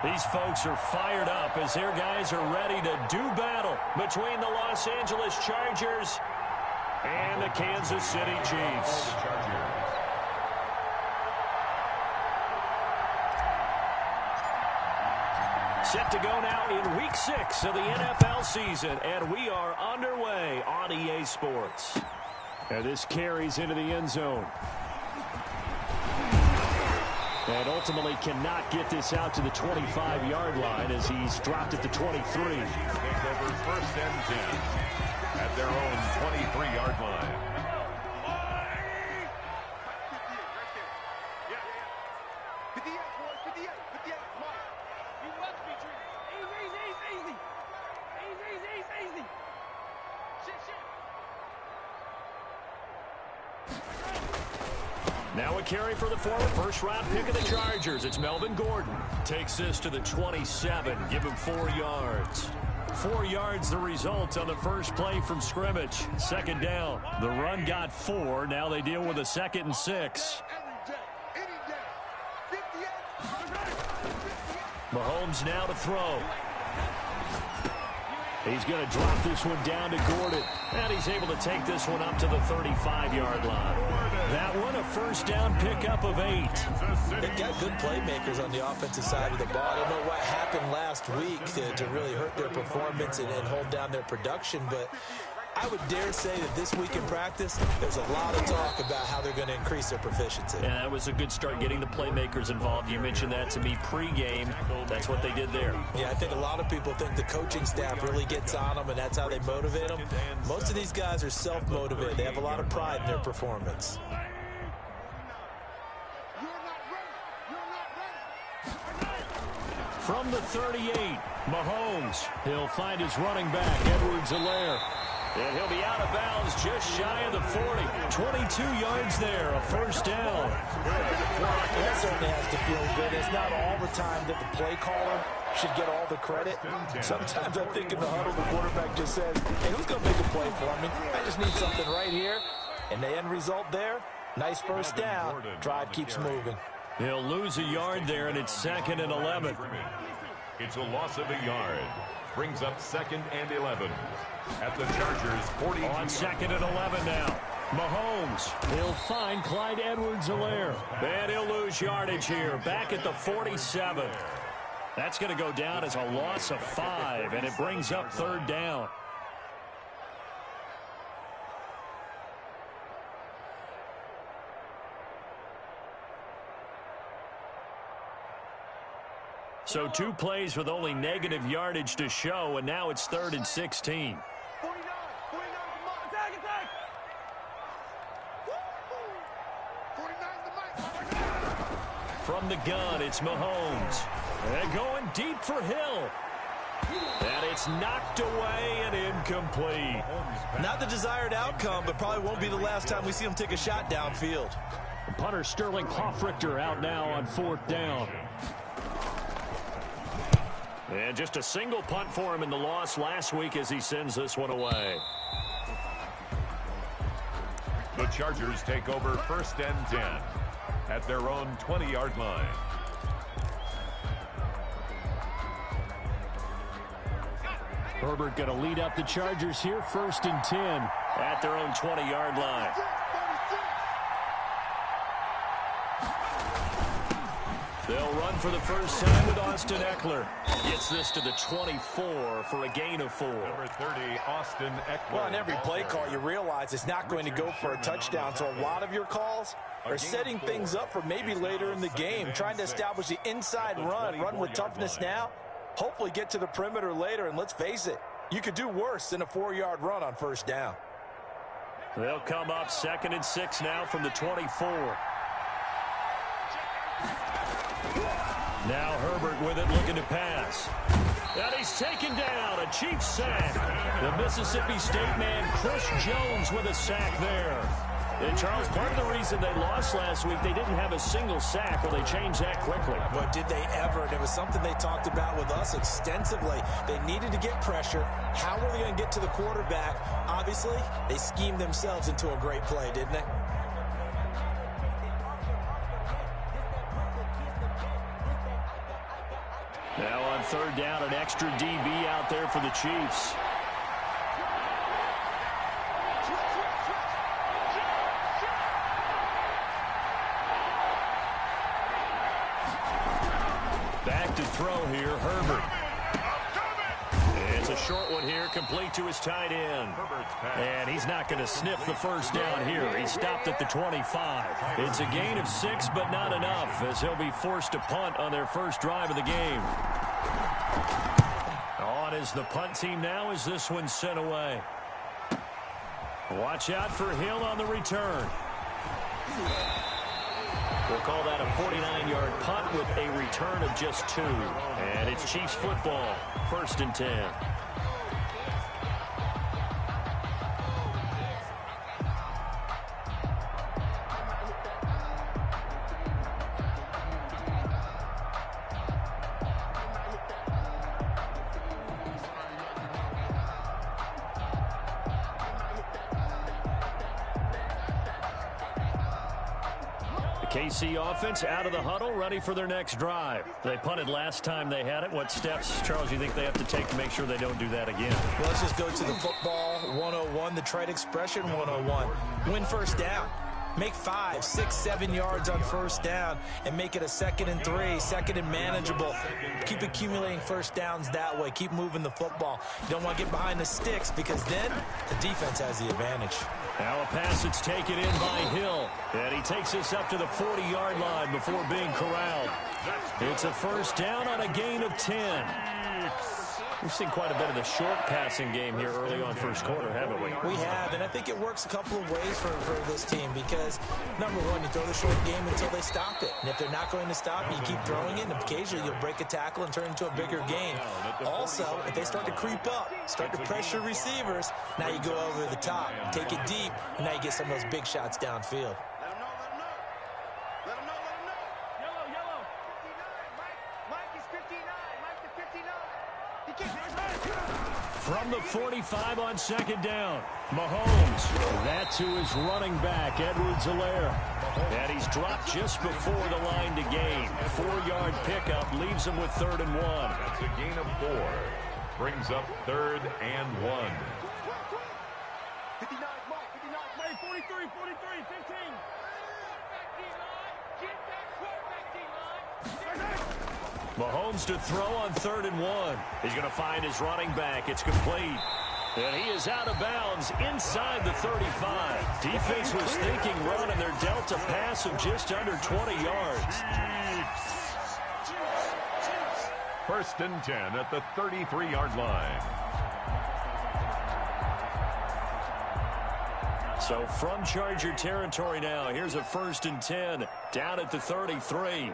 These folks are fired up as their guys are ready to do battle between the Los Angeles Chargers and the Kansas City Chiefs. Set to go now in Week 6 of the NFL season, and we are underway on EA Sports. And this carries into the end zone. And ultimately cannot get this out to the 25-yard line as he's dropped at the 23. Take over 1st and 10 at their own 23-yard line. Now a carry for the former first-round pick of the Chargers. It's Melvin Gordon. Takes this to the 27. Give him 4 yards. 4 yards the result on the first play from scrimmage. Second down. The run got 4. Now they deal with a 2nd and 6. Mahomes now to throw. He's going to drop this one down to Gordon. And he's able to take this one up to the 35-yard line. That one, a first down pickup of 8. They've got good playmakers on the offensive side of the ball. I don't know what happened last week to really hurt their performance and hold down their production, but I would dare say that this week in practice, there's a lot of talk about how they're going to increase their proficiency. And that was a good start getting the playmakers involved. You mentioned that to me pregame. That's what they did there. Yeah, I think a lot of people think the coaching staff really gets on them, and that's how they motivate them. Most of these guys are self-motivated. They have a lot of pride in their performance. From the 38, Mahomes. He'll find his running back, Edwards-Helaire. And he'll be out of bounds just shy of the 40. 22 yards there, a first down. That certainly has to feel good. It's not all the time that the play caller should get all the credit. Sometimes I think in the huddle, the quarterback just says, hey, who's going to make a play for me? I just need something right here. And the end result there, nice first down. Drive keeps moving. He'll lose a yard there, and it's 2nd and 11. It's a loss of a yard. Brings up 2nd and 11 at the Chargers 40. On 2nd and 11 now. Mahomes. He'll find Clyde Edwards-Helaire. And he'll lose yardage here. Back at the 47. That's going to go down as a loss of 5, and it brings up 3rd down. So 2 plays with only negative yardage to show, and now it's 3rd and 16. From the gun, it's Mahomes. And going deep for Hill. And it's knocked away and incomplete. Not the desired outcome, but probably won't be the last time we see him take a shot downfield. Punter Sterling Hoffrichter out now on 4th down. And just a single punt for him in the loss last week as he sends this one away. The Chargers take over 1st and 10 at their own 20-yard line. Herbert going to lead up the Chargers here, 1st and 10 at their own 20-yard line. They'll run for the first time with Austin Eckler. Gets this to the 24 for a gain of 4. Number 30, Austin Eckler. Well, on every play call, you realize it's not going to go for a touchdown. So a lot of your calls are setting things up for maybe later in the game, trying to establish the inside run with toughness now, hopefully get to the perimeter later. And let's face it, you could do worse than a 4-yard run on first down. They'll come up 2nd and 6 now from the 24. Now Herbert with it, looking to pass. And he's taken down, a Chiefs sack. The Mississippi State man, Chris Jones, with a sack there. And, Charles, part of the reason they lost last week, they didn't have a single sack. Well, they changed that quickly. But did they ever? And it was something they talked about with us extensively. They needed to get pressure. How were they going to get to the quarterback? Obviously, they schemed themselves into a great play, didn't they? Now on third down, an extra DB out there for the Chiefs. Back to throw here, Herbert. It's a short one here, complete to his tight end. And he's not going to sniff the first down here. He stopped at the 25. It's a gain of 6, but not enough, as he'll be forced to punt on their first drive of the game. On is the punt team now as this one's sent away. Watch out for Hill on the return. We'll call that a 49-yard punt with a return of just 2. And it's Chiefs football, 1st and 10. KC offense out of the huddle, ready for their next drive. They punted last time they had it. What steps, Charles, you think they have to take to make sure they don't do that again? Well, let's just go to the football 101, the trite expression 101. Win first down. Make 5, 6, 7 yards on first down and make it a 2nd and 3, 2nd and manageable. Keep accumulating first downs that way. Keep moving the football. You don't want to get behind the sticks because then the defense has the advantage. Now a pass that's taken in by Hill. And he takes us up to the 40-yard line before being corralled. It's a first down on a gain of 10. We've seen quite a bit of the short passing game here early on first quarter, haven't we? We have, and I think it works a couple of ways for this team because, number one, you throw the short game until they stop it. And if they're not going to stop it, you keep throwing it, and occasionally you'll break a tackle and turn it into a bigger gain. Also, if they start to creep up, start to pressure receivers, now you go over the top, take it deep, and now you get some of those big shots downfield. From the 45 on second down, Mahomes. That to his running back, Edwards-Helaire. And he's dropped just before the line to gain. 4-yard pickup leaves him with 3rd and 1. That's a gain of 4. Brings up 3rd and 1. 59, Mike, 43, 15. Mahomes to throw on 3rd and 1. He's going to find his running back. It's complete. And he is out of bounds inside the 35. Defense was thinking run, and they're dealt a pass of just under 20 yards. 1st and 10 at the 33-yard line. So from Charger territory now, here's a 1st and 10 down at the 33.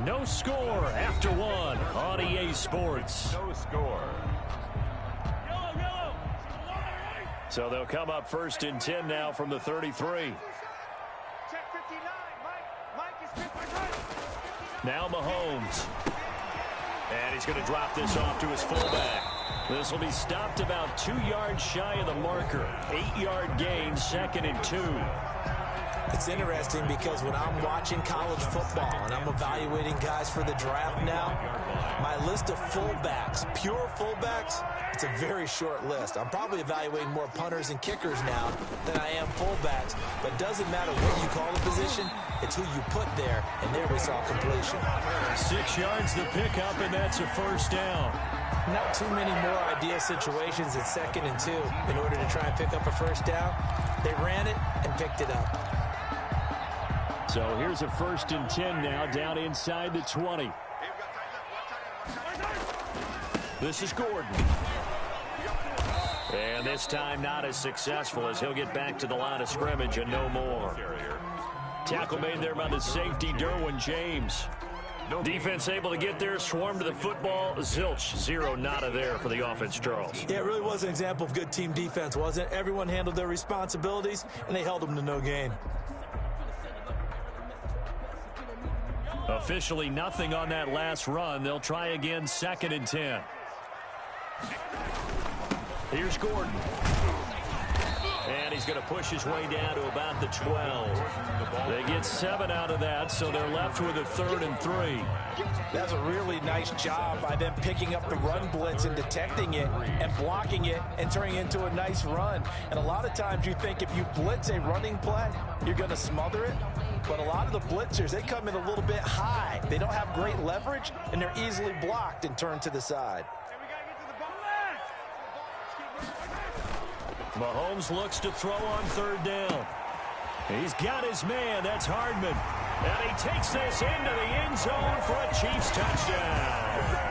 No score after 1 on EA Sports. No score. So they'll come up 1st and 10 now from the 33. Now Mahomes. And he's going to drop this off to his fullback. This will be stopped about 2 yards shy of the marker. 8-yard gain, 2nd and 2. It's interesting because when I'm watching college football and I'm evaluating guys for the draft now, my list of fullbacks, pure fullbacks, it's a very short list. I'm probably evaluating more punters and kickers now than I am fullbacks. But it doesn't matter what you call the position, it's who you put there, and there we saw completion. 6 yards the pickup, and that's a first down. Not too many more ideal situations at 2nd and 2 in order to try and pick up a first down. They ran it and picked it up. So here's a 1st and 10 now down inside the 20. This is Gordon. And this time not as successful as he'll get back to the line of scrimmage and no more. Tackle made there by the safety, Derwin James. Defense able to get there, swarm to the football. Zilch, 0 nada there for the offense, Charles. Yeah, it really was an example of good team defense, wasn't it? Everyone handled their responsibilities, and they held them to no gain. Officially nothing on that last run. They'll try again, 2nd and 10. Here's Gordon. And he's going to push his way down to about the 12. They get 7 out of that, so they're left with a 3rd and 3. That's a really nice job by them picking up the run blitz and detecting it and blocking it and turning it into a nice run. And a lot of times you think if you blitz a running play, you're going to smother it. But a lot of the blitzers, they come in a little bit high. They don't have great leverage, and they're easily blocked and turned to the side. Mahomes looks to throw on 3rd down. He's got his man. That's Hardman. And he takes this into the end zone for a Chiefs touchdown.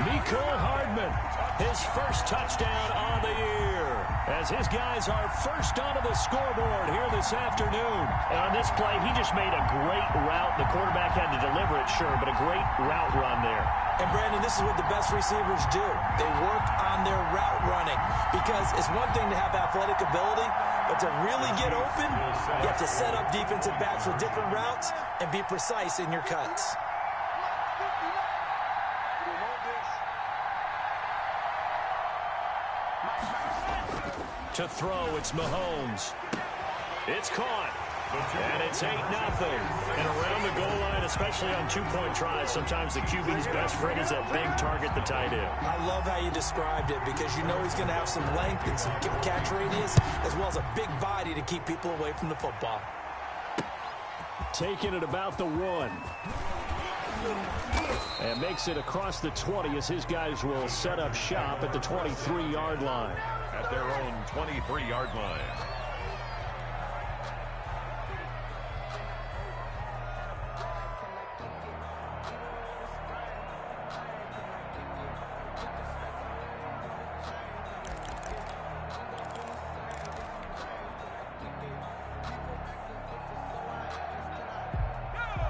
Mecole Hardman, his first touchdown on the year, as his guys are first onto the scoreboard here this afternoon. And on this play, he just made a great route. The quarterback had to deliver it, sure, but a great route run there. And, Brandon, this is what the best receivers do. They work on their route running, because it's one thing to have athletic ability, but to really get open, you have to set up defensive backs with different routes and be precise in your cuts. To throw, it's Mahomes. It's caught. And it's 8-0. And around the goal line, especially on 2-point tries, sometimes the QB's best friend is that big target, the tight end. I love how you described it, because you know he's going to have some length and some catch radius, as well as a big body to keep people away from the football. Taking it about the 1. And makes it across the 20 as his guys will set up shop at the 23-yard line. At their own 23-yard line.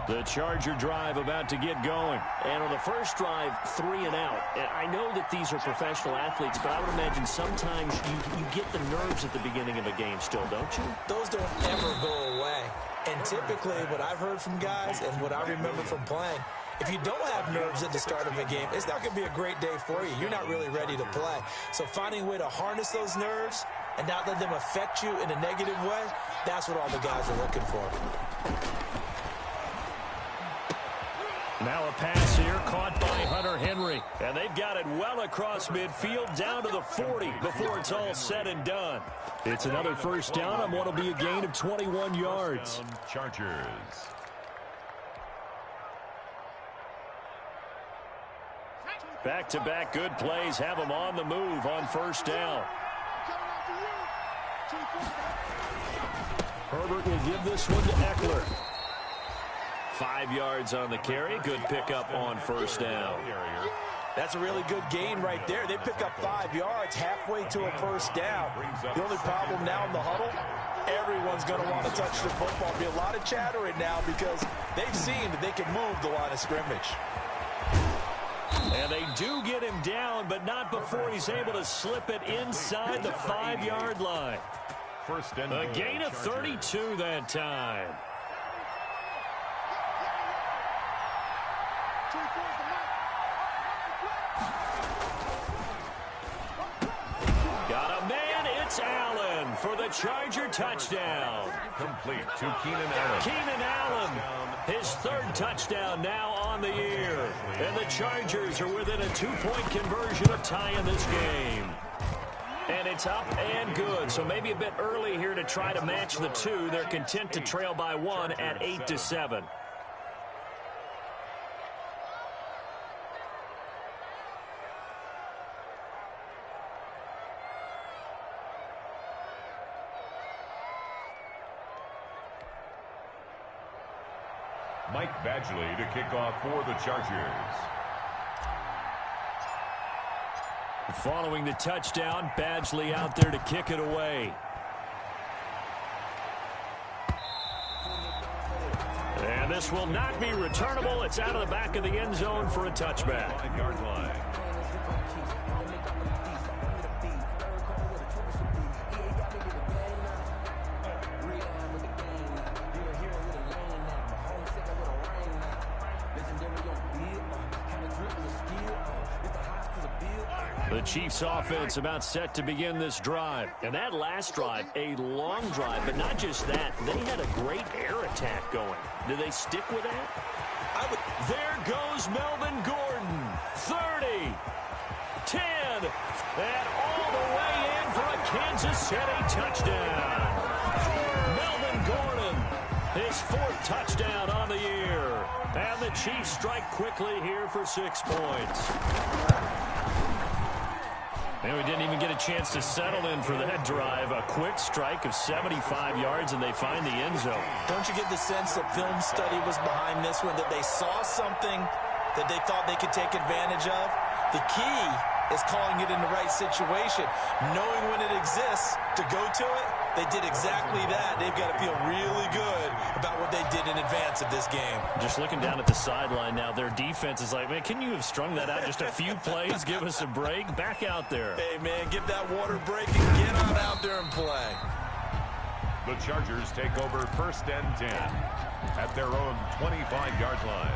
The Charger drive about to get going. And on the first drive, 3 and out. And I know that these are professional athletes, but I would imagine sometimes you get the nerves at the beginning of a game still, don't you? Those don't ever go away. And typically what I've heard from guys and what I remember from playing, if you don't have nerves at the start of a game, it's not going to be a great day for you. You're not really ready to play. So finding a way to harness those nerves and not let them affect you in a negative way, that's what all the guys are looking for. Now a pass here caught by Hunter Henry. And they've got it well across midfield down to the 40 before it's all said and done. It's another first down on what will be a gain of 21 yards. Chargers. Back-to-back good plays have them on the move on first down. Herbert will give this one to Eckler. 5 yards on the carry. Good pickup on first down. That's a really good gain right there. They pick up 5 yards halfway to a first down. The only problem now in the huddle, everyone's going to want to touch the football. There'll be a lot of chattering now because they've seen that they can move the line of scrimmage. And they do get him down, but not before he's able to slip it inside the 5-yard line. A gain of 32 that time. Got a man, it's Allen for the Charger touchdown. Complete to Keenan Allen. Keenan Allen, his 3rd touchdown now on the year. And the Chargers are within a 2-point conversion of tying this game. And it's up and good, so maybe a bit early here to try to match the 2. They're content to trail by 1 at 8-7. Mike Badgley to kick off for the Chargers. Following the touchdown, Badgley out there to kick it away. And this will not be returnable. It's out of the back of the end zone for a touchback. 5-yard line. The Chiefs offense about set to begin this drive. And that last drive, a long drive, but not just that. They had a great air attack going. Do they stick with that? There goes Melvin Gordon. 30, 10, and all the way in for a Kansas City touchdown. Melvin Gordon, his 4th touchdown on the year. And the Chiefs strike quickly here for 6 points. And we didn't even get a chance to settle in for that drive. A quick strike of 75 yards, and they find the end zone. Don't you get the sense that film study was behind this one, that they saw something that they thought they could take advantage of? The key is calling it in the right situation, knowing when it exists to go to it. They did exactly that. They've got to feel really good about what they did in advance of this game. Just looking down at the sideline now, their defense is like, man, can you have strung that out just a few plays? Give us a break. Back out there. Hey, man, give that water break and get on out there and play. The Chargers take over 1st and 10 at their own 25-yard line.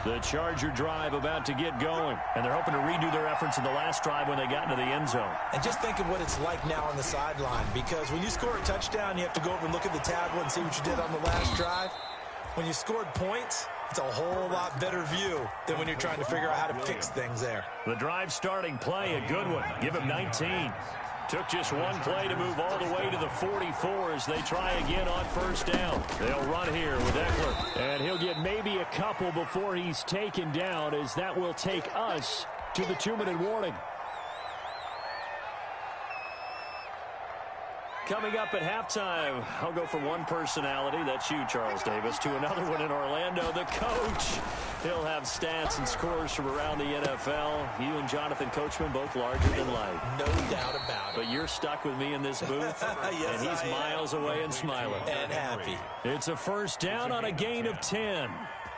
The Charger drive about to get going, and they're hoping to redo their efforts in the last drive when they got into the end zone. And just think of what it's like now on the sideline, because when you score a touchdown, you have to go over and look at the tablet and see what you did on the last drive. When you scored points, it's a whole lot better view than when you're trying to figure out how to fix things there. The drive starting play, a good one. Give him 19. Took just one play to move all the way to the 44 as they try again on 1st down. They'll run here with Eckler. And he'll get maybe a couple before he's taken down, as that will take us to the 2-minute warning. Coming up at halftime, I'll go from one personality, that's you, Charles Davis, to another one in Orlando, the coach. He'll have stats and scores from around the NFL. You and Jonathan Coachman both larger than life. No doubt about it. But you're stuck with me in this booth, yes, and he's miles away and smiling. And happy. It's a 1st down on a gain of 10.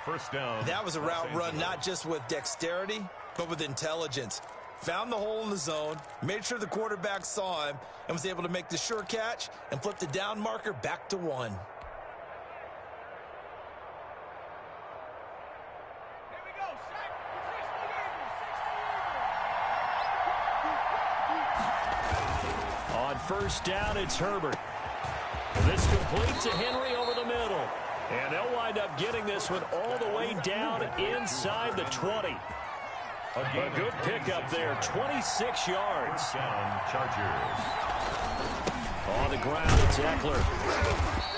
1st down. That was a route run not just with dexterity, but with intelligence. Found the hole in the zone, made sure the quarterback saw him, and was able to make the sure catch and flip the down marker back to 1. On 1st down, it's Herbert. This complete to Henry over the middle. And they'll wind up getting this one all the way down inside the 20. A good pickup there, 26 yards. Down, Chargers. On the ground, it's Eckler.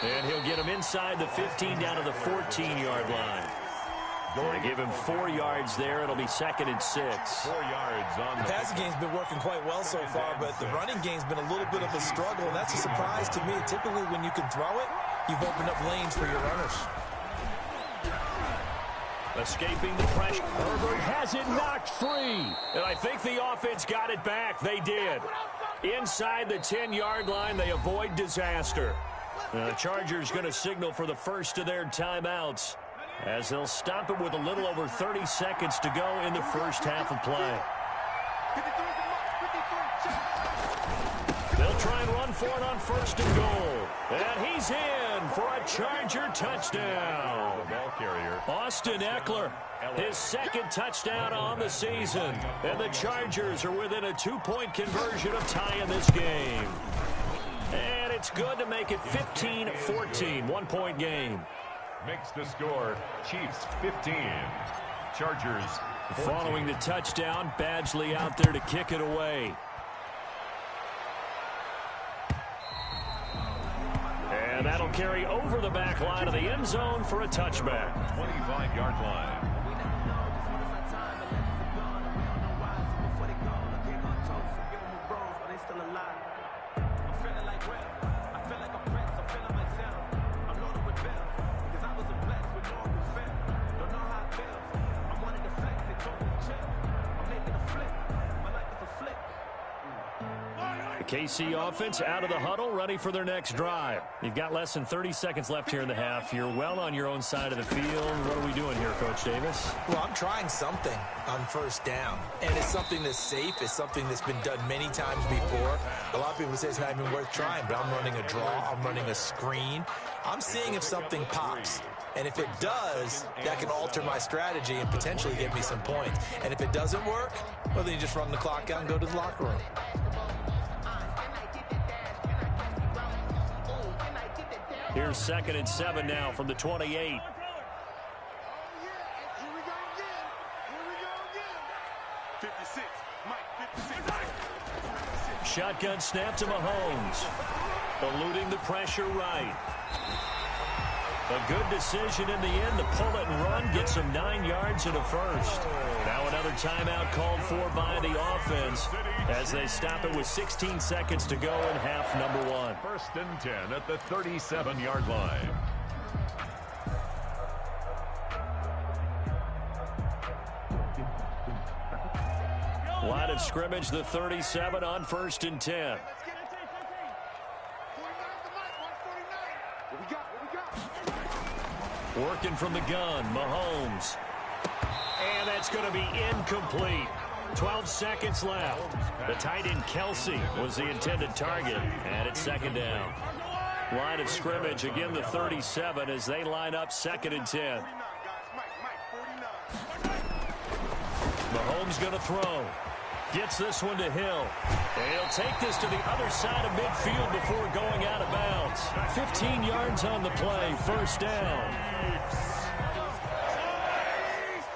And he'll get him inside the 15 down to the 14-yard line. Going to give him 4 yards there. It'll be 2nd and 6. 4 yards on The passing game's been working quite well so far, but the running game's been a little bit of a struggle, and that's a surprise to me. Typically, when you can throw it, you've opened up lanes for your runners. Escaping the pressure. Herbert has it knocked free. And I think the offense got it back. They did. Inside the 10-yard line, they avoid disaster. The Chargers going to signal for the first of their timeouts, as they'll stop it with a little over 30 seconds to go in the first half of play. They'll try and run for it on 1st and goal. And he's in for a Charger touchdown. The ball carrier, Austin Eckler, his 2nd touchdown on the season. And the Chargers are within a 2-point conversion of tying this game. And it's good to make it 15-14, 1-point game. makes the score Chiefs 15, Chargers 14. Following the touchdown, Badgley out there to kick it away. And that'll carry over the back line of the end zone for a touchback. 25-yard line. KC offense out of the huddle, ready for their next drive. You've got less than 30 seconds left here in the half. You're well on your own side of the field. What are we doing here, Coach Davis? Well, I'm trying something on first down, and it's something that's safe. It's something that's been done many times before. A lot of people say it's not even worth trying, but I'm running a draw. I'm running a screen. I'm seeing if something pops. And if it does, that can alter my strategy and potentially give me some points. And if it doesn't work, well, then you just run the clock out and go to the locker room. Here's 2nd and 7 now from the 28. Shotgun snap to Mahomes. Eluding the pressure right. A good decision in the end to pull it and run. Gets him 9 yards and a first. Now another timeout called for by the offense as they stop it with 16 seconds to go in half number 1. 1st and 10 at the 37-yard line. Line of scrimmage, the 37 on 1st and 10. Working from the gun, Mahomes. And that's going to be incomplete. 12 seconds left. The tight end, Kelsey, was the intended target. And it's 2nd down. Line of scrimmage, again the 37 as they line up 2nd and 10. Mahomes going to throw. Gets this one to Hill. And he'll take this to the other side of midfield before going out of bounds. 15 yards on the play. 1st down.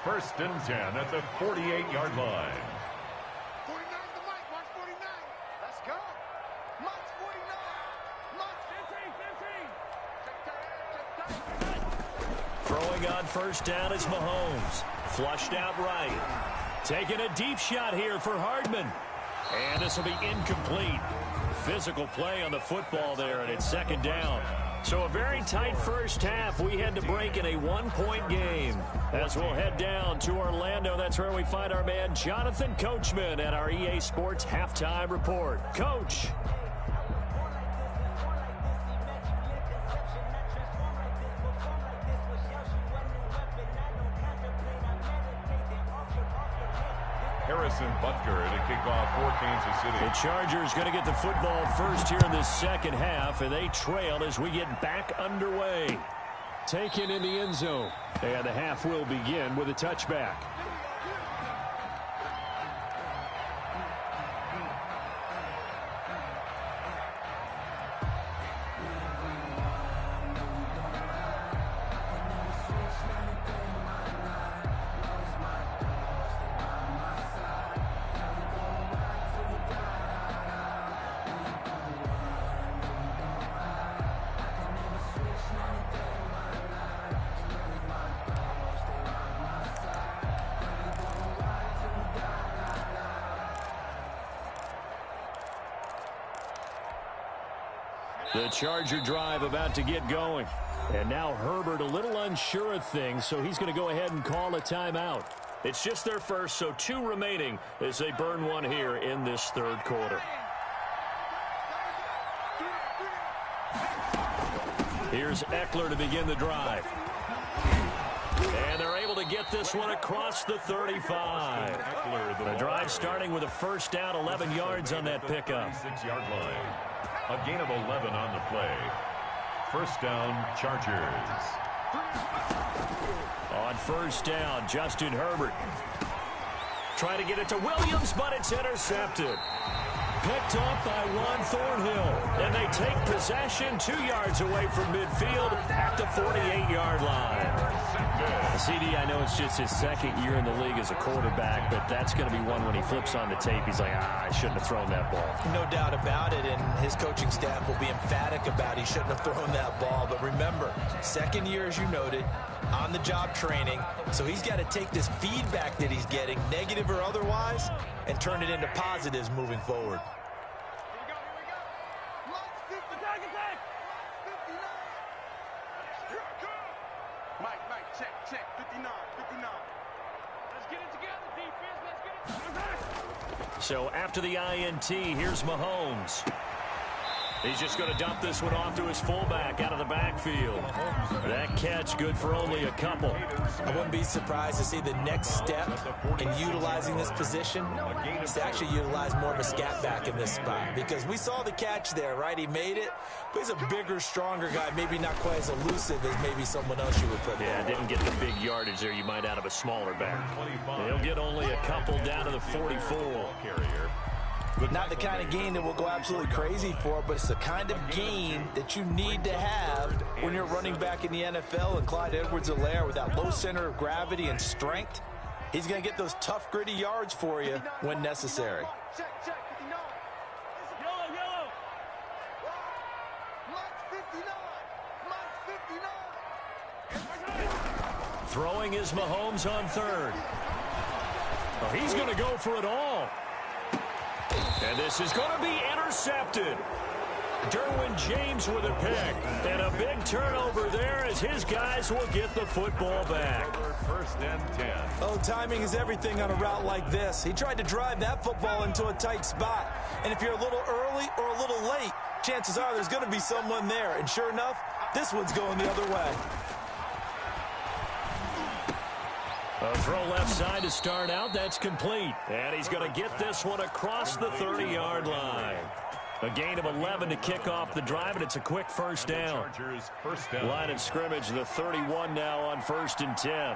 1st and 10 at the 48-yard line. 49 to Mike. Watch 49. Let's go. Mike's 49. Throwing on 1st down is Mahomes. Flushed out right. Taking a deep shot here for Hardman. And this will be incomplete. Physical play on the football there, and it's 2nd down. So a very tight first half. We had to break in a 1-point game. As we'll head down to Orlando, that's where we find our man Jonathan Coachman at our EA Sports Halftime Report. Coach. Harrison Butker to kick off for Kansas City. The Chargers going to get the football first here in this 2nd half, and they trail as we get back underway. Taken in the end zone, and the half will begin with a touchback. The Charger drive about to get going. And now Herbert a little unsure of things, so he's going to go ahead and call a timeout. It's just their first, so 2 remaining as they burn one here in this 3rd quarter. Here's Eckler to begin the drive. And they're able to get this one across the 35. The drive starting with a 1st down, 11 yards on that pickup. 6-yard line. A gain of 11 on the play. 1st down, Chargers. On 1st down, Justin Herbert. Trying to get it to Williams, but it's intercepted. Picked off by Juan Thornhill. And they take possession 2 yards away from midfield at the 48-yard line. CD, I know it's just his 2nd year in the league as a quarterback, but that's going to be one when he flips on the tape. He's like, I shouldn't have thrown that ball. No doubt about it, and his coaching staff will be emphatic about he shouldn't have thrown that ball. But remember, 2nd year, as you noted, on-the-job training. So he's got to take this feedback that he's getting, negative or otherwise, and turn it into positives moving forward. So after the INT, here's Mahomes. He's just going to dump this one off to his fullback out of the backfield. That catch good for only a couple. I wouldn't be surprised to see the next step in utilizing this position is to actually utilize more of a scat back in this spot. Because we saw the catch there, right? He made it, but he's a bigger, stronger guy, maybe not quite as elusive as maybe someone else you would put there. Yeah, didn't get the big yardage there you might out of a smaller back. He'll get only a couple down to the 44. Not the kind of gain that we'll go absolutely crazy for, but it's the kind of gain that you need to have when you're running back in the NFL. And Clyde Edwards-Helaire, with that low center of gravity and strength, he's going to get those tough, gritty yards for you when necessary. Check, 59. Yellow. Mike 59. Throwing is Mahomes on third. Oh, he's going to go for it all. And this is going to be intercepted. Derwin James with a pick. And a big turnover there as his guys will get the football back. First and 10. Oh, timing is everything on a route like this. He tried to drive that football into a tight spot. And if you're a little early or a little late, chances are there's going to be someone there. And sure enough, this one's going the other way. A throw left side to start out. That's complete. And he's going to get this one across the 30-yard line. A gain of 11 to kick off the drive, and it's a quick first down. Line of scrimmage, the 31 now on 1st and 10.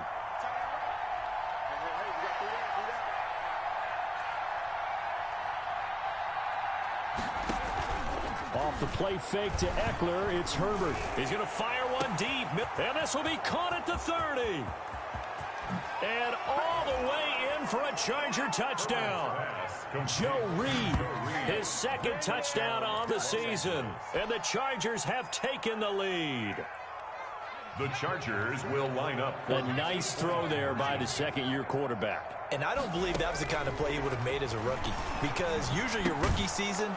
Off the play fake to Eckler, it's Herbert. He's going to fire one deep, and this will be caught at the 30. And all the way in for a Charger touchdown. Joe Reed, his second touchdown on the season. And the Chargers have taken the lead. The Chargers will line up. A nice throw there by the second-year quarterback. And I don't believe that was the kind of play he would have made as a rookie. Because usually your rookie season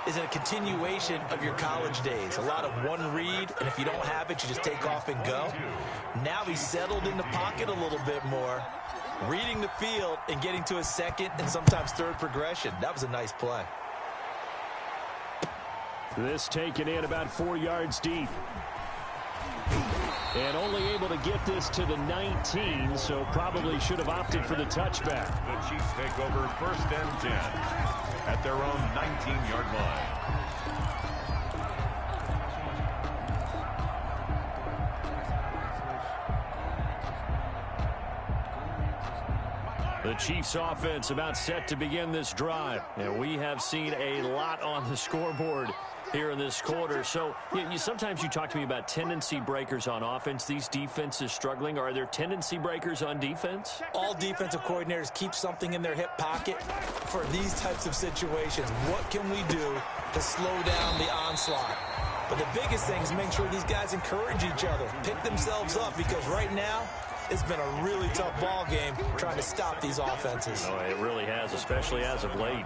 is a continuation of your college days. A lot of one read, and if you don't have it, you just take off and go. Now he's settled in the pocket a little bit more, reading the field and getting to his second and sometimes third progression. That was a nice play. This taken in about 4 yards deep. And only able to get this to the 19, so probably should have opted for the touchback. The Chiefs take over 1st and 10 at their own 19-yard line. The Chiefs offense about set to begin this drive. And we have seen a lot on the scoreboard here in this quarter. So sometimes you talk to me about tendency breakers on offense. These defenses struggling. Are there tendency breakers on defense? All defensive coordinators keep something in their hip pocket for these types of situations. What can we do to slow down the onslaught? But the biggest thing is make sure these guys encourage each other, pick themselves up, because right now it's been a really tough ball game trying to stop these offenses. Oh, it really has, especially as of late.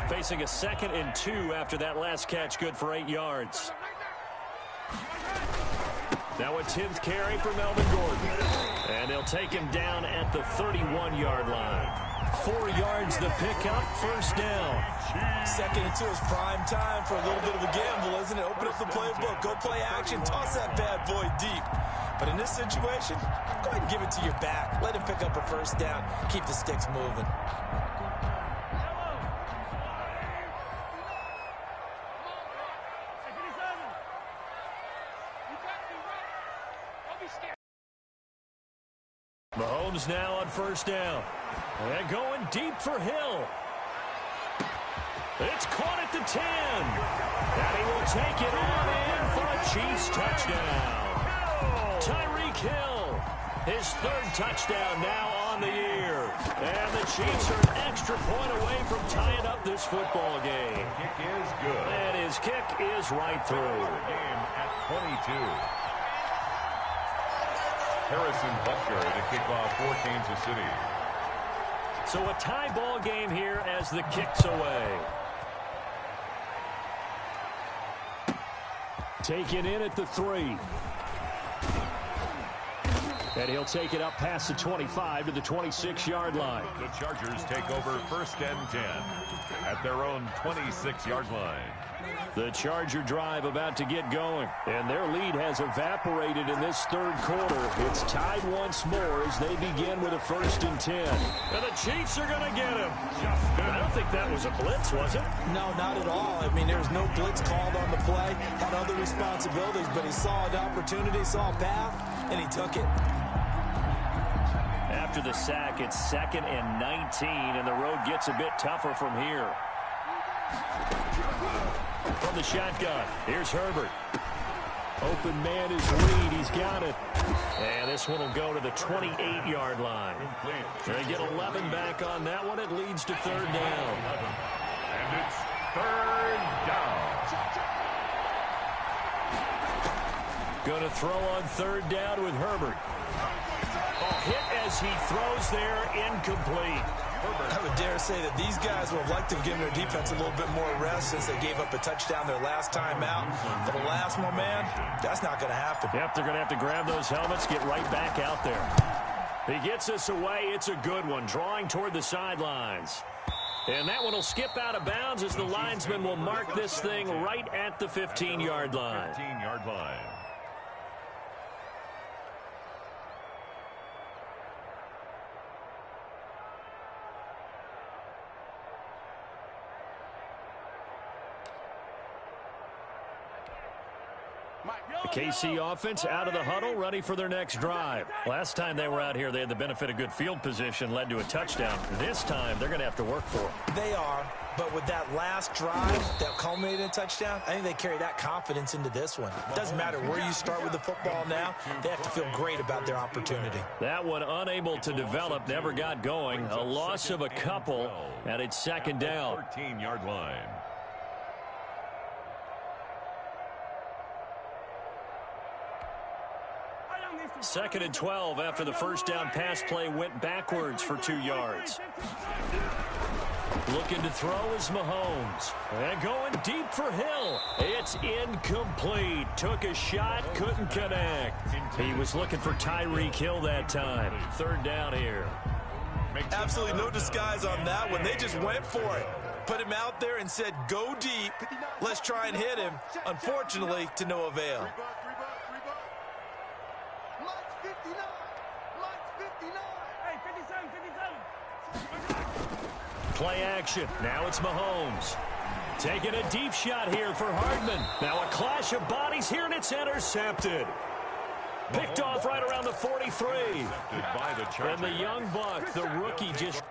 Facing a 2nd and 2 after that last catch, good for 8 yards. Now a 10th carry for Melvin Gordon. And they'll take him down at the 31-yard line. 4 yards the pickup, first down. 2nd and 2 is prime time for a little bit of a gamble, isn't it? Open up the playbook, go play action, toss that bad boy deep. But in this situation, go ahead and give it to your back. Let him pick up a first down. Keep the sticks moving. Mahomes now on first down. And going deep for Hill. It's caught at the 10. And he will take it on in for a Chiefs touchdown. Tyreek Hill, his 3rd touchdown now on the year. And the Chiefs are an extra point away from tying up this football game. Kick is good. And his kick is right through. Game at 22. Harrison Butker to kick off for Kansas City. So a tie ball game here as the kick's away. Taken in at the 3. And he'll take it up past the 25 to the 26-yard line. The Chargers take over 1st and 10 at their own 26-yard line. The Charger drive about to get going, and their lead has evaporated in this third quarter. It's tied once more as they begin with a 1st and 10. And the Chiefs are going to get him. I don't think that was a blitz, was it? No, not at all. I mean, there was no blitz called on the play. Had other responsibilities, but he saw an opportunity, saw a path, and he took it. After the sack, it's 2nd and 19, and the road gets a bit tougher from here. From the shotgun, here's Herbert. Open man is Reed. He's got it. And this one will go to the 28-yard line. They get 11 back on that one. It leads to 3rd down. And it's 3rd down. Going to throw on 3rd down with Herbert. Hit as he throws there, incomplete. I would dare say that these guys would have liked to have given their defense a little bit more rest since they gave up a touchdown their last time out. But alas, my man, that's not going to happen. Yep, they're going to have to grab those helmets, get right back out there. He gets us away. It's a good one, drawing toward the sidelines. And that one will skip out of bounds as the linesman will mark this thing right at the 15-yard line. 15-yard line. The KC offense out of the huddle, ready for their next drive. Last time they were out here, they had the benefit of good field position, led to a touchdown. This time, they're going to have to work for it. They are, but with that last drive that culminated in a touchdown, I think they carry that confidence into this one. It doesn't matter where you start with the football now. They have to feel great about their opportunity. That one unable to develop, never got going. A loss of a couple, and it's 2nd down. 13-yard line. 2nd and 12 after the 1st down pass play went backwards for 2 yards. Looking to throw is Mahomes. And going deep for Hill. It's incomplete. Took a shot, couldn't connect. He was looking for Tyreek Hill that time. 3rd down here. Absolutely no disguise on that one. They just went for it. Put him out there and said, go deep. Let's try and hit him. Unfortunately, to no avail. Play action. Now it's Mahomes. Taking a deep shot here for Hardman. Now a clash of bodies here, and it's intercepted. Picked off right around the 43. And the young buck, the rookie, just...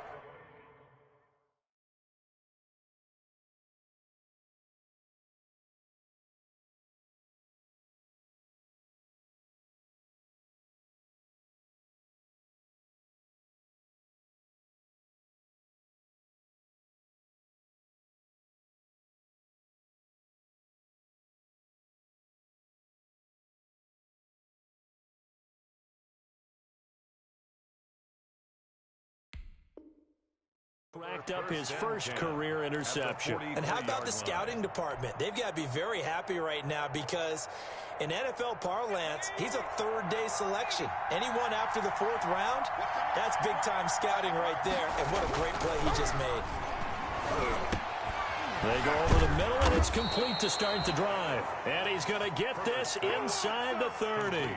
racked up his first career interception. And how about the scouting department? They've got to be very happy right now because in NFL parlance, he's a 3rd-day selection. Anyone after the 4th round, that's big-time scouting right there. And what a great play he just made. They go over the middle, and it's complete to start the drive. And he's going to get this inside the 30.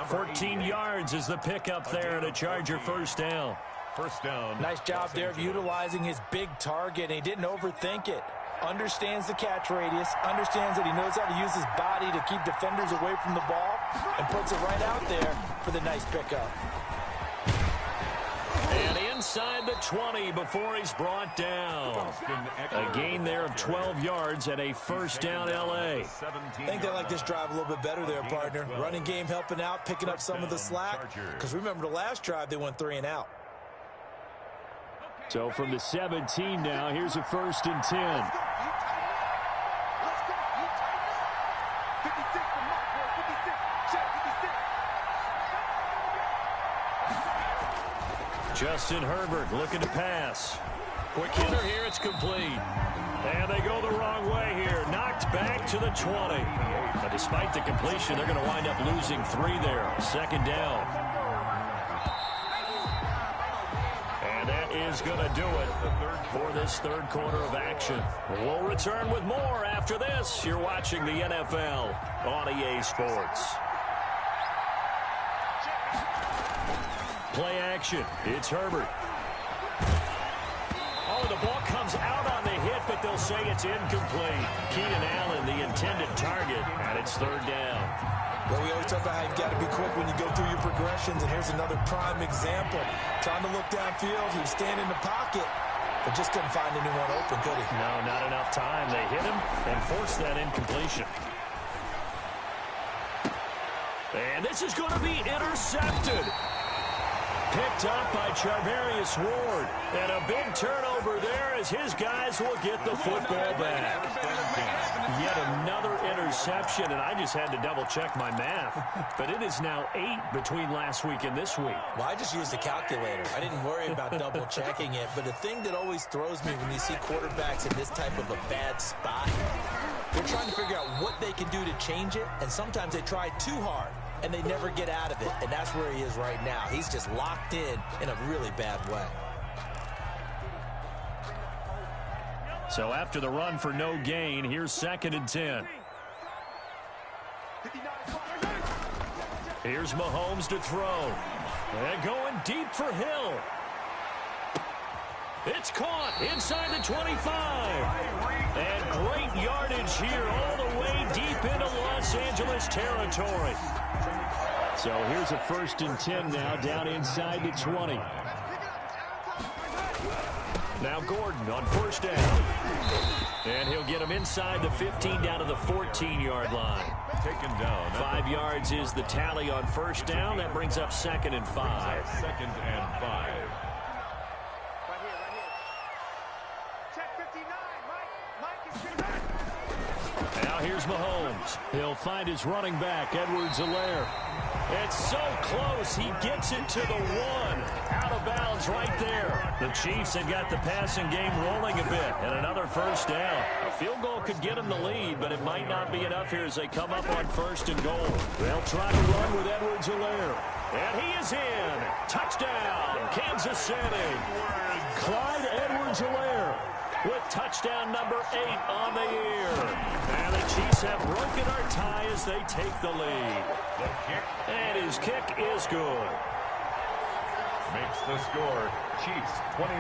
14 yards is the pickup there, and a Charger 1st down. 1st down. Nice job there of utilizing his big target, and he didn't overthink it. Understands the catch radius, understands that he knows how to use his body to keep defenders away from the ball, and puts it right out there for the nice pickup. And inside the 20 before he's brought down. A gain there of 12 yards and a 1st down L.A. I think they like this drive a little bit better there, partner. Running game helping out, picking up some of the slack. Because remember the last drive, they went 3 and out. So from the 17 now, here's a 1st and 10. Justin Herbert looking to pass. Quick hitter here, it's complete. And they go the wrong way here. Knocked back to the 20. But despite the completion, they're going to wind up losing 3 there. 2nd down. is going to do it for this third quarter of action. We'll return with more after this. You're watching the NFL on EA Sports. Play action. It's Herbert. Oh, the ball comes out on the hit, but they'll say it's incomplete. Keenan Allen, the intended target, and it's third down. Well, we always talk about how you've got to be quick when you go through your progressions, and here's another prime example. Trying to look downfield, he was standing in the pocket, but just couldn't find anyone open, could he? No, not enough time. They hit him and forced that incompletion. And this is going to be intercepted. Picked up by Charvarius Ward. And a big turnover there as his guys will get the football back. Yet another interception, and I just had to double-check my math. But it is now 8 between last week and this week. Well, I just used a calculator. I didn't worry about double-checking it. But the thing that always throws me when you see quarterbacks in this type of a bad spot, they're trying to figure out what they can do to change it, and sometimes they try too hard, and they never get out of it, and that's where he is right now. He's just locked in a really bad way. So after the run for no gain, here's 2nd and 10. Here's Mahomes to throw. And going deep for Hill. It's caught inside the 25. And great yardage here all the way deep into Los Angeles territory. So here's a 1st and 10 now down inside the 20. Now Gordon on 1st down. And he'll get him inside the 15 down to the 14-yard line. Taken down. 5 yards is the tally on 1st down. That brings up 2nd and 5. 2nd and 5. Now here's Mahomes. He'll find his running back, Edwards-Helaire. It's so close. He gets it to the 1. Out of bounds right there. The Chiefs have got the passing game rolling a bit. And another 1st down. A field goal could get them the lead, but it might not be enough here as they come up on 1st and goal. They'll try to run with Edwards-Helaire. And he is in. Touchdown, Kansas City. Clyde Edwards-Helaire with touchdown number 8 on the year. And the Chiefs have broken our tie as they take the lead. The kick. And his kick is good. Makes the score Chiefs 29,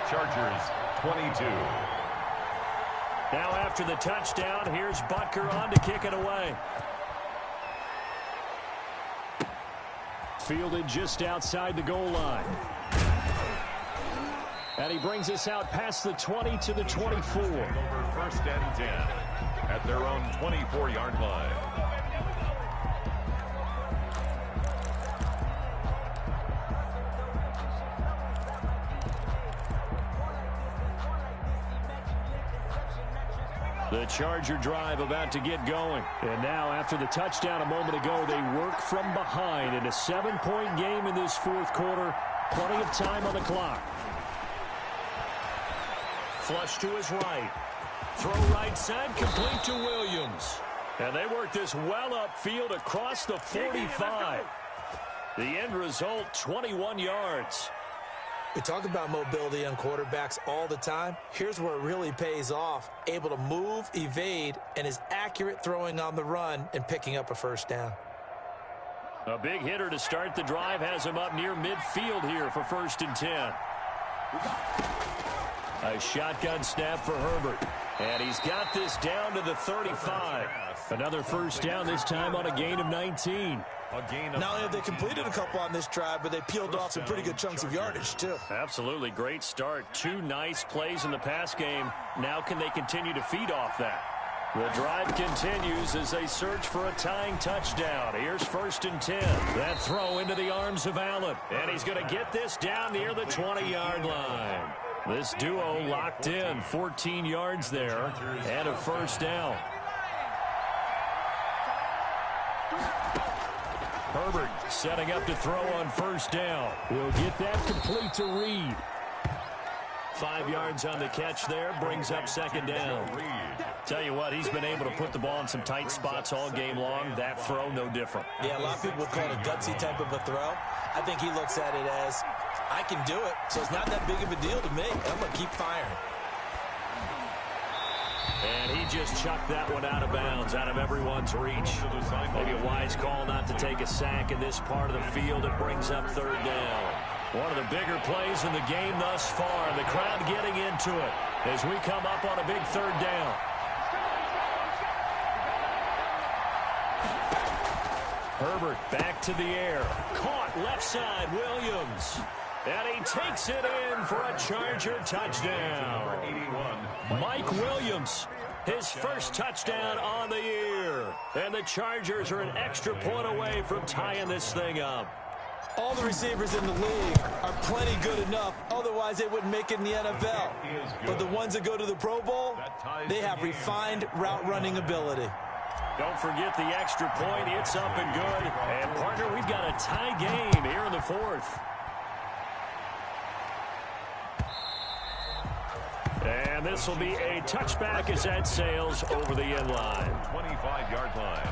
Chargers 22. Now after the touchdown, here's Butker on to kick it away. Fielded just outside the goal line. And he brings us out past the 20 to the 24. Over 1st and 10 at their own 24-yard line. The Charger drive about to get going. And now after the touchdown a moment ago, they work from behind in a 7-point game in this 4th quarter. Plenty of time on the clock. Flush to his right. Throw right side, complete to Williams. And they work this well upfield across the 45. The end result, 21 yards. We talk about mobility on quarterbacks all the time. Here's where it really pays off. Able to move, evade, and is accurate throwing on the run and picking up a 1st down. A big hitter to start the drive has him up near midfield here for 1st and 10. A shotgun snap for Herbert. And he's got this down to the 35. Another 1st down, this time on a gain of 19. Not only have they completed a couple on this drive, but they peeled off some pretty good chunks of yardage, too. Absolutely great start. 2 nice plays in the pass game. Now can they continue to feed off that? The drive continues as they search for a tying touchdown. Here's 1st and 10. That throw into the arms of Allen. And he's going to get this down near the 20-yard line. This duo locked in, 14 yards there, and a 1st down. Herbert setting up to throw on 1st down. He'll get that complete to Reed. 5 yards on the catch there, brings up 2nd down. Tell you what, he's been able to put the ball in some tight spots all game long. That throw, no different. Yeah, a lot of people would call it a gutsy type of a throw. I think he looks at it as, I can do it, so it's not that big of a deal to me. I'm going to keep firing. And he just chucked that one out of bounds, out of everyone's reach. Maybe a wise call not to take a sack in this part of the field. It brings up third down. One of the bigger plays in the game thus far, and the crowd getting into it as we come up on a big third down. Herbert back to the air. Caught left side, Williams. And he takes it in for a Charger touchdown. Mike Williams, his first touchdown on the year. And the Chargers are an extra point away from tying this thing up. All the receivers in the league are plenty good enough. Otherwise, they wouldn't make it in the NFL. But the ones that go to the Pro Bowl, they have refined route running ability. Don't forget the extra point. It's up and good. And, partner, we've got a tie game here in the fourth. And this will be a touchback as that sails over the end line. 25-yard line.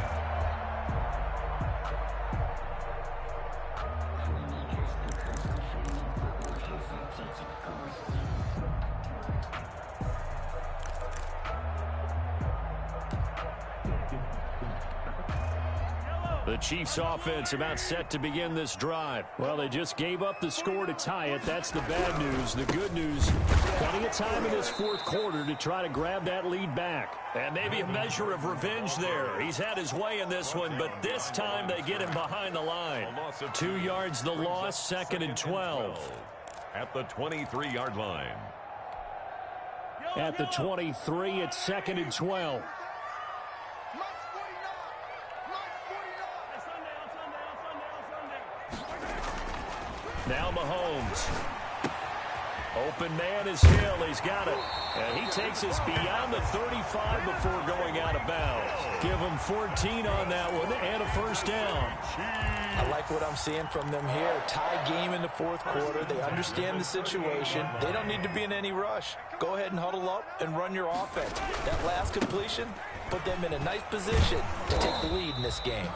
The Chiefs offense about set to begin this drive. Well, they just gave up the score to tie it. That's the bad news. The good news, plenty of time in this fourth quarter to try to grab that lead back. And maybe a measure of revenge there. He's had his way in this one, but this time they get him behind the line. 2 yards the loss, second and 12. At the 23-yard line. At the 23, it's second and 12. Now Mahomes. Open man is Hill. He's got it. And he takes us beyond the 35 before going out of bounds. Give him 14 on that one and a first down. I like what I'm seeing from them here. Tie game in the fourth quarter. They understand the situation. They don't need to be in any rush. Go ahead and huddle up and run your offense. That last completion put them in a nice position to take the lead in this game.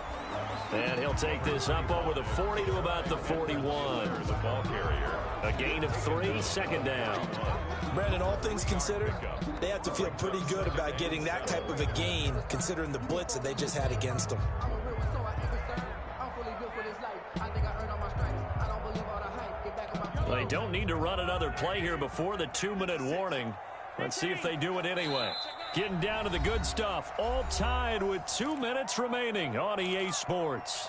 And he'll take this up over the 40 to about the 41. The ball carrier. A gain of 3, second down. Brandon, all things considered, they have to feel pretty good about getting that type of a gain, considering the blitz that they just had against them. Well, they don't need to run another play here before the 2-minute warning. Let's see if they do it anyway. Getting down to the good stuff. All tied with 2 minutes remaining on EA Sports.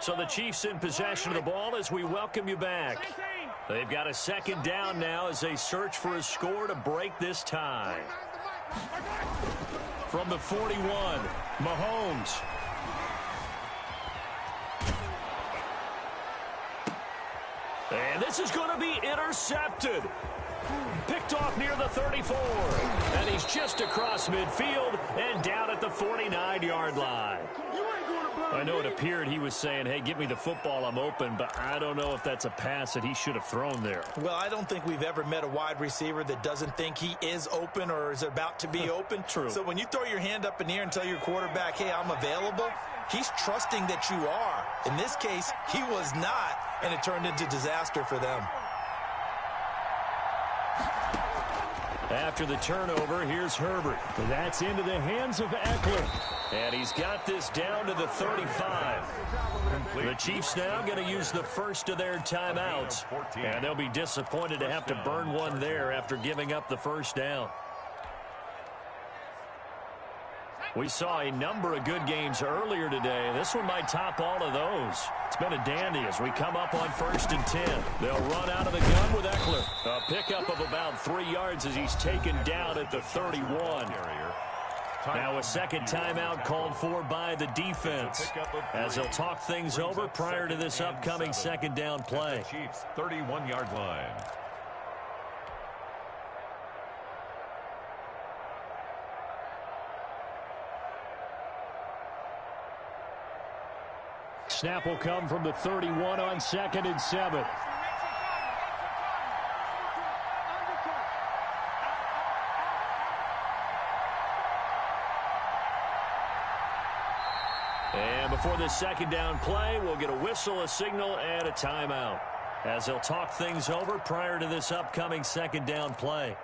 So the Chiefs in possession of the ball as we welcome you back. They've got a second down now as they search for a score to break this tie. From the 41, Mahomes. And this is going to be intercepted. Picked off near the 34. And he's just across midfield and down at the 49-yard line. I know it appeared he was saying, hey, give me the football, I'm open, but I don't know if that's a pass that he should have thrown there. Well, I don't think we've ever met a wide receiver that doesn't think he is open or is about to be open. True. So when you throw your hand up in the air and tell your quarterback, hey, I'm available, he's trusting that you are. In this case, he was not, and it turned into disaster for them. After the turnover, here's Herbert. That's into the hands of Eckler. And he's got this down to the 35. The Chiefs now going to use the first of their timeouts. And they'll be disappointed to have to burn one there after giving up the first down. We saw a number of good games earlier today. This one might top all of those. It's been a dandy as we come up on 1st and 10. They'll run out of the gun with Eckler. A pickup of about 3 yards as he's taken down at the 31. Now a second timeout called for by the defense as they'll talk things over prior to this upcoming second down play. Chiefs 31-yard line. Snap will come from the 31 on 2nd and 7. And before this second down play, we'll get a whistle, a signal, and a timeout as they'll talk things over prior to this upcoming second down play.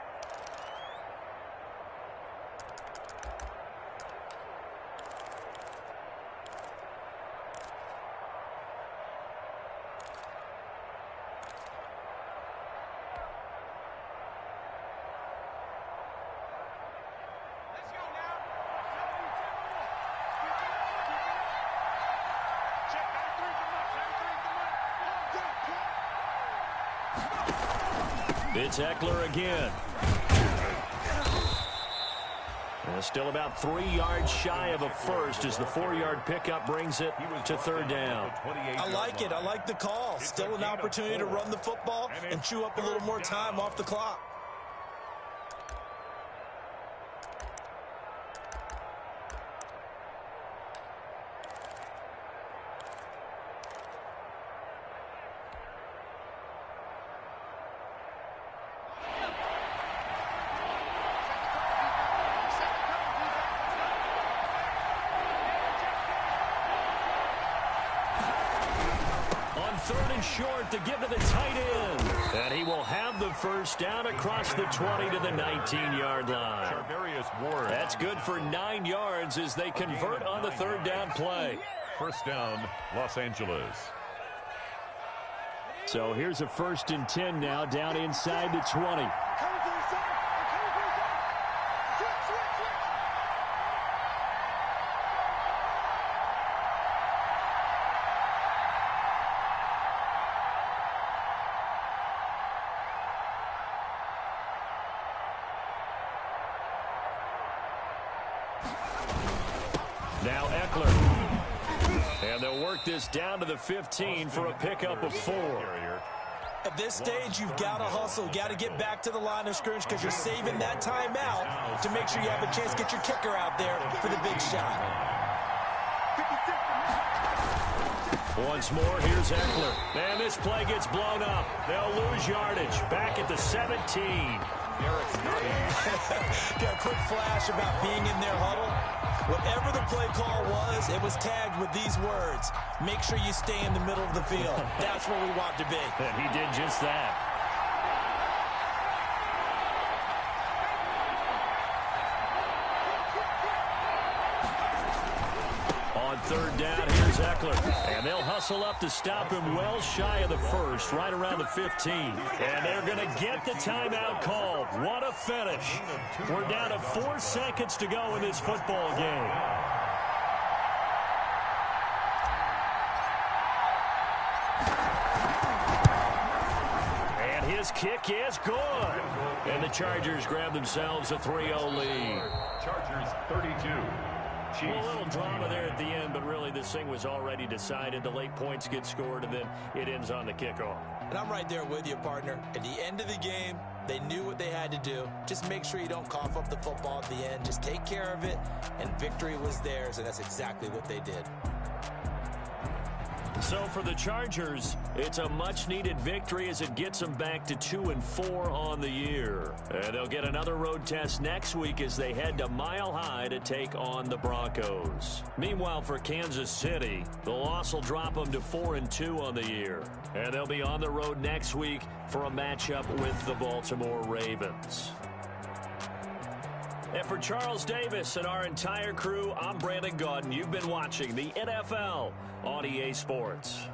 It's Eckler again. And still about 3 yards shy of a first as the 4-yard pickup brings it to third down. I like it. I like the call. Still an opportunity to run the football and chew up a little more time off the clock. Third and short to give to the tight end. And he will have the first down across the 20 to the 19-yard line. That's good for 9 yards as they convert on the third down play. First down, Los Angeles. So here's a 1st and 10 now down inside the 20. Now Eckler. And they'll work this down to the 15 for a pickup of 4. At this stage, you've got to hustle. Got to get back to the line of scrimmage because you're saving that timeout to make sure you have a chance to get your kicker out there for the big shot. Once more, here's Eckler. And this play gets blown up. They'll lose yardage. Back at the 17. Got a quick flash about being in their huddle. Whatever the play call was, it was tagged with these words. Make sure you stay in the middle of the field. That's where we want to be. And he did just that. On third down, here's Eckler. And they'll hustle up to stop him well shy of the first, right around the 15. And they're going to get the timeout called. What a finish. We're down to 4 seconds to go in this football game. And his kick is good. And the Chargers grab themselves a 3-0 lead. Chargers 32. Well, a little drama there at the end, but really this thing was already decided. The late points get scored, and then it ends on the kickoff. And I'm right there with you, partner. At the end of the game, they knew what they had to do. Just make sure you don't cough up the football at the end. Just take care of it, and victory was theirs, and that's exactly what they did. So for the Chargers, it's a much-needed victory as it gets them back to 2-4 on the year. And they'll get another road test next week as they head to Mile High to take on the Broncos. Meanwhile, for Kansas City, the loss will drop them to 4-2 on the year. And they'll be on the road next week for a matchup with the Baltimore Ravens. And for Charles Davis and our entire crew, I'm Brandon Gaudin. You've been watching the NFL on EA Sports.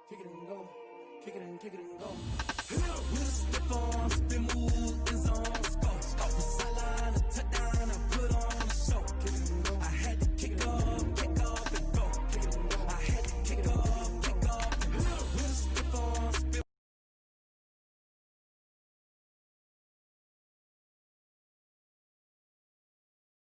Kick it and go. Kick it and go. With a stiff arm, spin move, in zone, go. Off the sideline, a touchdown.